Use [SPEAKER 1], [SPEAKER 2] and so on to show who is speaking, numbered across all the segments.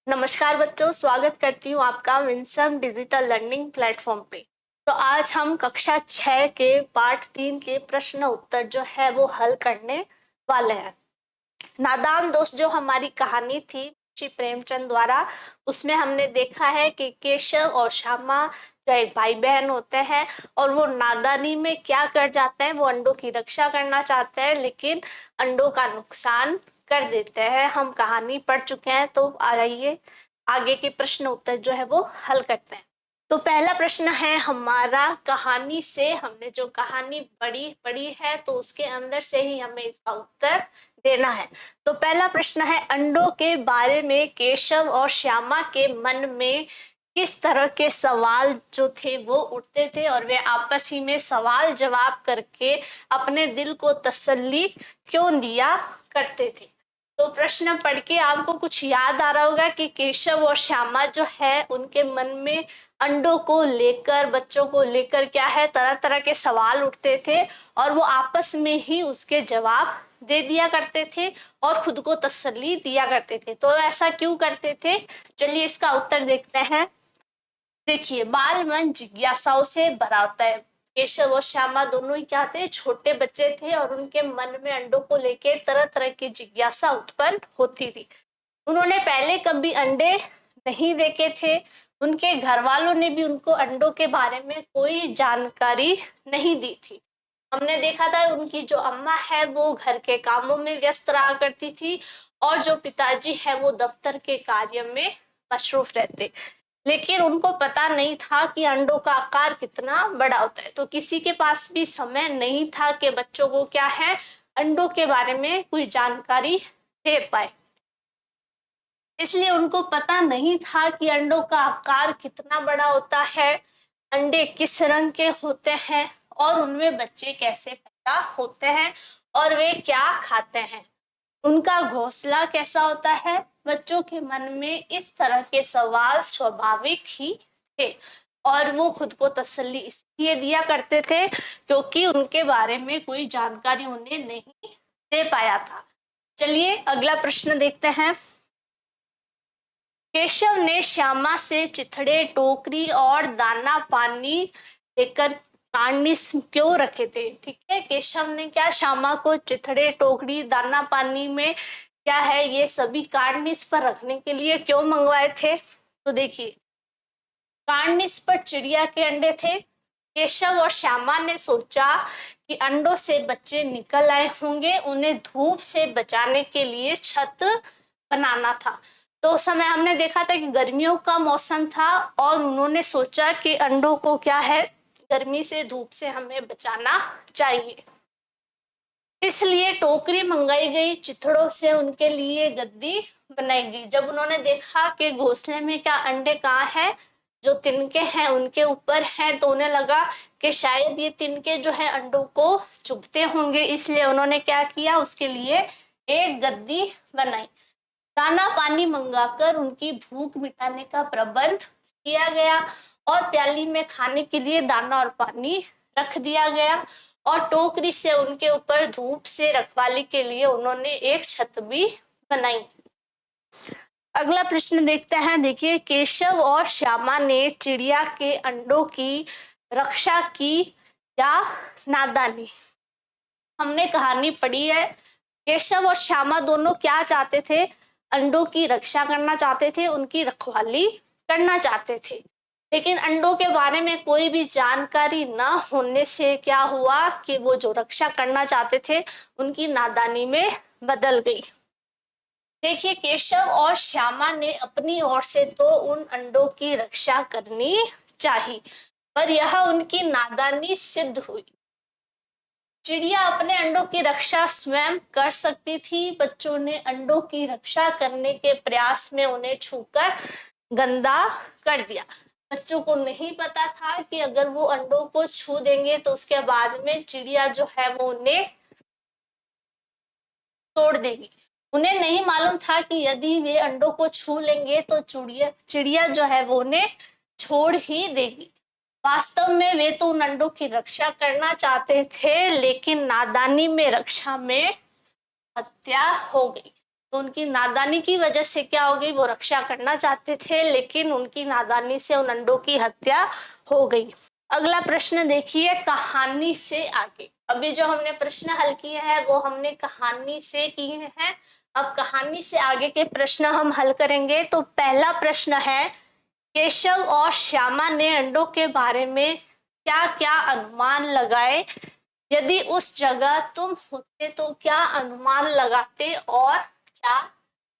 [SPEAKER 1] नमस्कार बच्चों, स्वागत करती हूँ आपका विंसम डिजिटल लर्निंग प्लेटफॉर्म पे। तो आज हम कक्षा 6 के पाठ 3 के प्रश्न उत्तर जो है वो हल करने वाले हैं। नादान दोस्त जो हमारी कहानी थी श्री प्रेमचंद द्वारा, उसमें हमने देखा है कि केशव और श्यामा जो एक भाई बहन होते हैं और वो नादानी में क्या कर जाते हैं, वो अंडों की रक्षा करना चाहते हैं लेकिन अंडों का नुकसान कर देते हैं। हम कहानी पढ़ चुके हैं, तो आइए आगे के प्रश्न उत्तर जो है वो हल करते हैं। तो पहला प्रश्न है हमारा, कहानी से हमने जो कहानी पढ़ी है तो उसके अंदर से ही हमें इसका उत्तर देना है। तो पहला प्रश्न है, अंडों के बारे में केशव और श्यामा के मन में किस तरह के सवाल जो थे वो उठते थे और वे आपस ही में सवाल जवाब करके अपने दिल को तसल्ली क्यों दिया करते थे। तो प्रश्न पढ़ के आपको कुछ याद आ रहा होगा कि केशव और श्यामा जो है उनके मन में अंडों को लेकर, बच्चों को लेकर क्या है, तरह तरह के सवाल उठते थे और वो आपस में ही उसके जवाब दे दिया करते थे और खुद को तसल्ली दिया करते थे। तो ऐसा क्यों करते थे, चलिए इसका उत्तर देखते हैं। देखिए, बाल मन जिज्ञासाओं से भरा होता है। केशव और श्यामा दोनों ही क्या थे, छोटे बच्चे थे और उनके मन में अंडों को लेके तरह तरह की जिज्ञासा उत्पन्न होती थी। उन्होंने पहले कभी अंडे नहीं देखे थे, उनके घर वालों ने भी उनको अंडों के बारे में कोई जानकारी नहीं दी थी। हमने देखा था उनकी जो अम्मा है वो घर के कामों में व्यस्त रहा करती थी और जो पिताजी है वो दफ्तर के कार्य में मशरूफ रहते, लेकिन उनको पता नहीं था कि अंडों का आकार कितना बड़ा होता है। तो किसी के पास भी समय नहीं था कि बच्चों को क्या है, अंडों के बारे में कोई जानकारी दे पाए। इसलिए उनको पता नहीं था कि अंडों का आकार कितना बड़ा होता है, अंडे किस रंग के होते हैं और उनमें बच्चे कैसे पैदा होते हैं और वे क्या खाते हैं, उनका घोंसला कैसा होता है। बच्चों के मन में इस तरह के सवाल स्वाभाविक ही थे और वो खुद को तसल्ली इसलिए दिया करते थे क्योंकि उनके बारे में कोई जानकारी उन्हें नहीं दे पाया था। चलिए अगला प्रश्न देखते हैं। केशव ने श्यामा से चिथड़े, टोकरी और दाना पानी लेकर कार्निस क्यों रखे थे। ठीक है, केशव ने क्या श्यामा को चिथड़े, टोकरी, दाना पानी में क्या है ये सभी कार्निस पर रखने के लिए क्यों मंगवाए थे। तो देखिए, कार्निस पर चिड़िया के अंडे थे। केशव और श्यामा ने सोचा कि अंडों से बच्चे निकल आए होंगे, उन्हें धूप से बचाने के लिए छत बनाना था। तो उस समय हमने देखा था कि गर्मियों का मौसम था और उन्होंने सोचा कि अंडों को क्या है, गर्मी से, धूप से हमें बचाना चाहिए, इसलिए टोकरी मंगाई गई, चिथड़ों से उनके लिए गद्दी बनाई गई। जब उन्होंने देखा कि घोंसले में क्या अंडे कहाँ है, जो तिनके हैं उनके ऊपर हैं, तो उन्हें लगा कि शायद ये तिनके जो है अंडों को चुभते होंगे, इसलिए उन्होंने क्या किया, उसके लिए एक गद्दी बनाई। दाना पानी मंगाकर उनकी भूख मिटाने का प्रबंध किया गया और प्याली में खाने के लिए दाना और पानी रख दिया गया और टोकरी से उनके ऊपर धूप से रखवाली के लिए उन्होंने एक छत भी बनाई। अगला प्रश्न देखते हैं। देखिए, केशव और श्यामा ने चिड़िया के अंडों की रक्षा की या नादानी। हमने कहानी पढ़ी है, केशव और श्यामा दोनों क्या चाहते थे, अंडों की रक्षा करना चाहते थे, उनकी रखवाली करना चाहते थे, लेकिन अंडों के बारे में कोई भी जानकारी न होने से क्या हुआ कि वो जो रक्षा करना चाहते थे उनकी नादानी में बदल गई। देखिए, केशव और श्यामा ने अपनी ओर से तो उन अंडों की रक्षा करनी चाहिए, पर यह उनकी नादानी सिद्ध हुई। चिड़िया अपने अंडों की रक्षा स्वयं कर सकती थी, बच्चों ने अंडों की रक्षा करने के प्रयास में उन्हें छूकर गंदा कर दिया। बच्चों को नहीं पता था कि अगर वो अंडों को छू देंगे तो उसके बाद में चिड़िया जो है वो उन्हें तोड़ देगी। उन्हें नहीं मालूम था कि यदि वे अंडों को छू लेंगे तो चिड़िया जो है वो उन्हें छोड़ ही देगी। वास्तव में वे तो उन अंडों की रक्षा करना चाहते थे, लेकिन नादानी में रक्षा में हत्या हो गई। तो उनकी नादानी की वजह से क्या हो गई, वो रक्षा करना चाहते थे लेकिन उनकी नादानी से उन अंडों की हत्या हो गई। अगला प्रश्न देखिए, कहानी से आगे। अभी जो हमने प्रश्न हल किए हैं वो हमने कहानी से किए हैं। अब कहानी से आगे के प्रश्न हम हल करेंगे। तो पहला प्रश्न है, केशव और श्यामा ने अंडों के बारे में क्या क्या अनुमान लगाए, यदि उस जगह तुम होते तो क्या अनुमान लगाते और क्या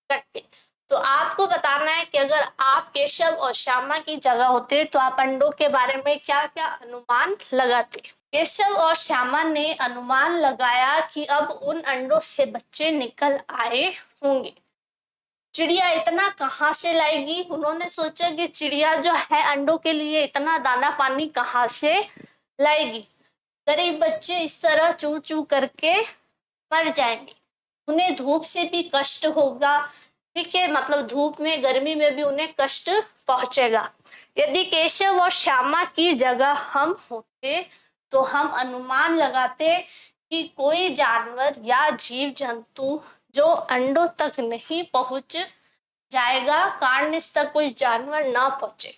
[SPEAKER 1] करते। तो आपको बताना है कि अगर आप केशव और श्यामा की जगह होते तो आप अंडों के बारे में क्या क्या अनुमान लगाते। केशव और श्यामा ने अनुमान लगाया कि अब उन अंडों से बच्चे निकल आए होंगे। चिड़िया इतना कहाँ से लाएगी, उन्होंने सोचा कि चिड़िया जो है अंडों के लिए इतना दाना पानी कहाँ से लाएगी। गरीब बच्चे इस तरह चू चू करके मर जाएंगे, उन्हें धूप से भी कष्ट होगा। ठीक है, मतलब धूप में गर्मी में भी उन्हें कष्ट पहुंचेगा। यदि केशव और श्यामा की जगह हम होते तो हम अनुमान लगाते कि कोई जानवर या जीव जंतु जो अंडों तक नहीं पहुंच जाएगा, कार्निस तक कोई जानवर ना पहुंचे,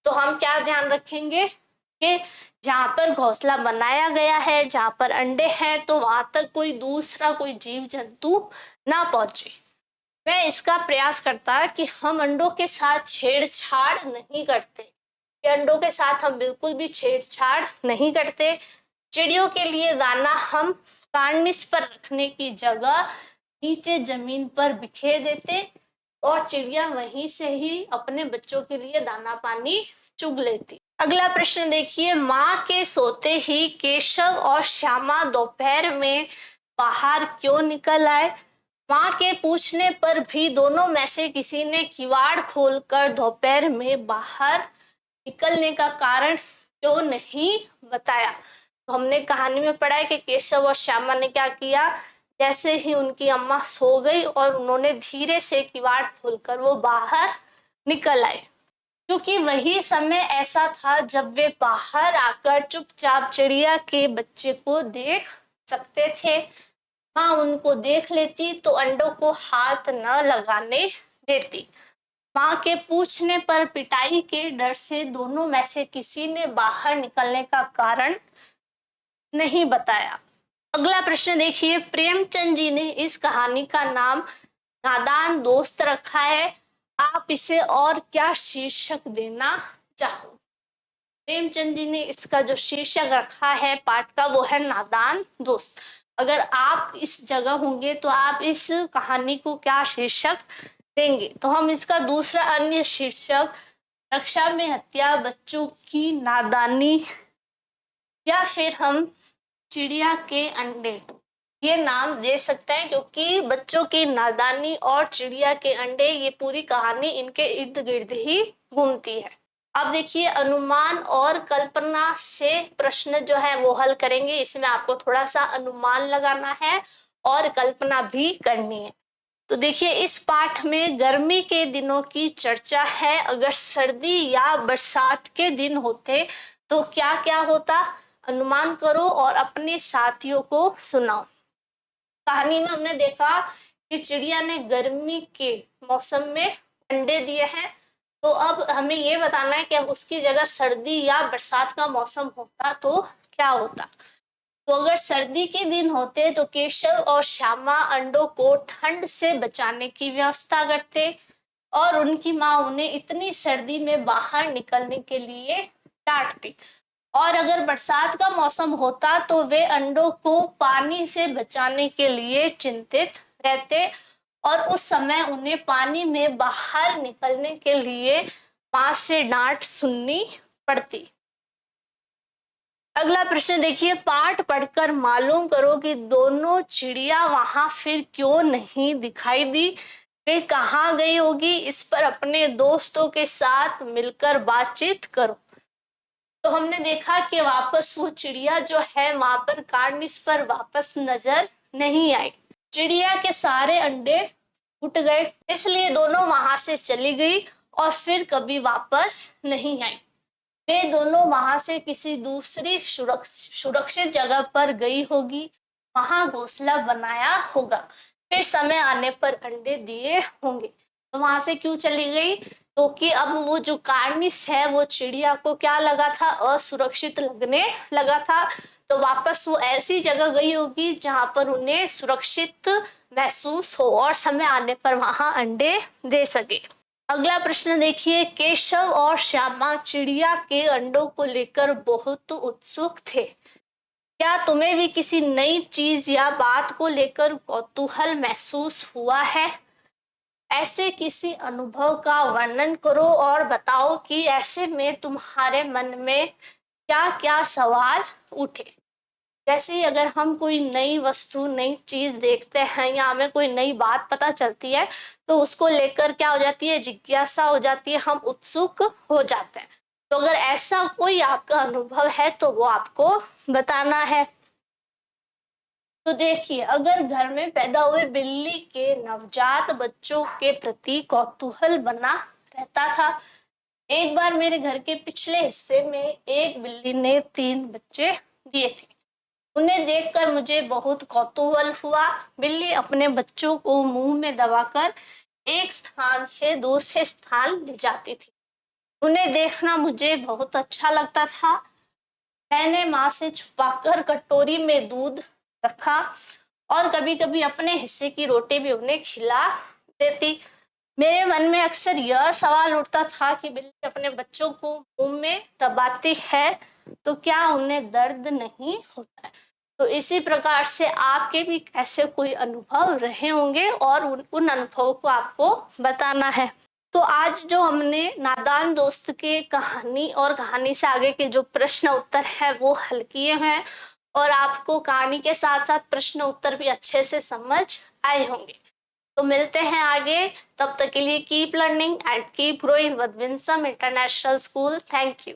[SPEAKER 1] तो हम क्या ध्यान रखेंगे कि जहां पर घोंसला बनाया गया है, जहां पर अंडे हैं, तो वहां तक कोई दूसरा कोई जीव जंतु ना पहुंचे। मैं इसका प्रयास करता कि हम अंडों के साथ छेड़छाड़ नहीं करते, कि अंडों के साथ हम बिल्कुल भी छेड़छाड़ नहीं करते। चिड़ियों के लिए दाना हम कार्निस पर रखने की जगह नीचे जमीन पर बिखेर देते और चिड़िया वहीं से ही अपने बच्चों के लिए दाना पानी चुग लेती। अगला प्रश्न देखिए, माँ के सोते ही केशव और श्यामा दोपहर में बाहर क्यों निकल आए। माँ के पूछने पर भी दोनों में से किसी ने किवाड़ खोलकर दोपहर में बाहर निकलने का कारण क्यों नहीं बताया। तो हमने कहानी में पढ़ा है कि केशव और श्यामा ने क्या किया, जैसे ही उनकी अम्मा सो गई और उन्होंने धीरे से किवाड़ खोलकर वो बाहर निकल आए, क्योंकि वही समय ऐसा था जब वे बाहर आकर चुपचाप चिड़िया के बच्चे को देख सकते थे। माँ उनको देख लेती तो अंडों को हाथ न लगाने देती। माँ के पूछने पर पिटाई के डर से दोनों में से किसी ने बाहर निकलने का कारण नहीं बताया। अगला प्रश्न देखिए, प्रेमचंद जी ने इस कहानी का नाम नादान दोस्त रखा है, आप इसे और क्या शीर्षक देना चाहो। प्रेमचंद जी ने इसका जो शीर्षक रखा है पाठ का वो है नादान दोस्त। अगर आप इस जगह होंगे तो आप इस कहानी को क्या शीर्षक देंगे। तो हम इसका दूसरा अन्य शीर्षक रक्षा में हत्या, बच्चों की नादानी, या फिर हम चिड़िया के अंडे, ये नाम दे सकते हैं, क्योंकि बच्चों की नादानी और चिड़िया के अंडे ये पूरी कहानी इनके इर्द गिर्द ही घूमती है। अब देखिए, अनुमान और कल्पना से प्रश्न जो है वो हल करेंगे। इसमें आपको थोड़ा सा अनुमान लगाना है और कल्पना भी करनी है। तो देखिए, इस पाठ में गर्मी के दिनों की चर्चा है। अगर सर्दी या बरसात के दिन होते तो क्या क्या होता, अनुमान करो और अपने साथियों को सुनाओ। कहानी में हमने देखा कि चिड़िया ने गर्मी के मौसम में अंडे दिए हैं। तो अब हमें ये बताना है कि अब उसकी जगह सर्दी या बरसात का मौसम होता तो क्या होता। तो अगर सर्दी के दिन होते तो केशव और श्यामा अंडों को ठंड से बचाने की व्यवस्था करते और उनकी माँ उन्हें इतनी सर्दी में बाहर निकलने के लिए डांटती। और अगर बरसात का मौसम होता तो वे अंडों को पानी से बचाने के लिए चिंतित रहते और उस समय उन्हें पानी में बाहर निकलने के लिए माँ से डांट सुननी पड़ती। अगला प्रश्न देखिए, पाठ पढ़कर मालूम करो कि दोनों चिड़िया वहां फिर क्यों नहीं दिखाई दी, वे कहाँ गई होगी। इस पर अपने दोस्तों के साथ मिलकर बातचीत करो। तो हमने देखा कि वापस वो चिड़िया जो है वहां पर कार्निस पर वापस नजर नहीं आई। चिड़िया के सारे अंडे उठ गए, इसलिए दोनों वहां से चली गई और फिर कभी वापस नहीं आई। वे दोनों वहां से किसी दूसरी सुरक्षित जगह पर गई होगी, वहां घोंसला बनाया होगा। फिर समय आने पर अंडे दिए होंगे। तो वहां से क्यों चली गई? क्योंकि अब वो जो कार्निस है वो चिड़िया को क्या लगा था? असुरक्षित लगने लगा था। तो वापस वो ऐसी जगह गई होगी जहां पर उन्हें सुरक्षित महसूस हो और समय आने पर वहां अंडे दे सके। अगला प्रश्न देखिए, केशव और श्यामा चिड़िया के अंडों को लेकर बहुत उत्सुक थे। क्या तुम्हें भी किसी नई चीज या बात को लेकर कौतूहल महसूस हुआ है? ऐसे किसी अनुभव का वर्णन करो और बताओ कि ऐसे में तुम्हारे मन में क्या क्या सवाल उठे। जैसे ही अगर हम कोई नई वस्तु, नई चीज देखते हैं या हमें कोई नई बात पता चलती है तो उसको लेकर क्या हो जाती है? जिज्ञासा हो जाती है, हम उत्सुक हो जाते हैं। तो अगर ऐसा कोई आपका अनुभव है तो वो आपको बताना है। तो देखिए, अगर घर में पैदा हुए बिल्ली के नवजात बच्चों के प्रति कौतूहल बना रहता था। एक बार मेरे घर के पिछले हिस्से में एक बिल्ली ने 3 बच्चे दिए थे। उन्हें देखकर मुझे बहुत कौतूहल हुआ। बिल्ली अपने बच्चों को मुंह में दबाकर एक स्थान से दूसरे स्थान ले जाती थी। उन्हें देखना मुझे बहुत अच्छा लगता था। मैंने माँ से छुपाकर कटोरी में दूध रखा और कभी कभी अपने हिस्से की रोटी भी उन्हें खिला देती। मेरे मन में अक्सर यह सवाल उठता था कि बिल्ली अपने बच्चों को मुंह में दबाती है तो क्या उन्हें दर्द नहीं होता है? तो इसी प्रकार से आपके भी ऐसे कोई अनुभव रहे होंगे और उन अनुभवों को आपको बताना है। तो आज जो हमने नादान दोस्त के कहानी और कहानी से आगे के जो प्रश्न उत्तर है वो हल किए हैं और आपको कहानी के साथ साथ प्रश्न उत्तर भी अच्छे से समझ आए होंगे। तो मिलते हैं आगे, तब तक के लिए keep learning and keep growing with Winsome international school. Thank you.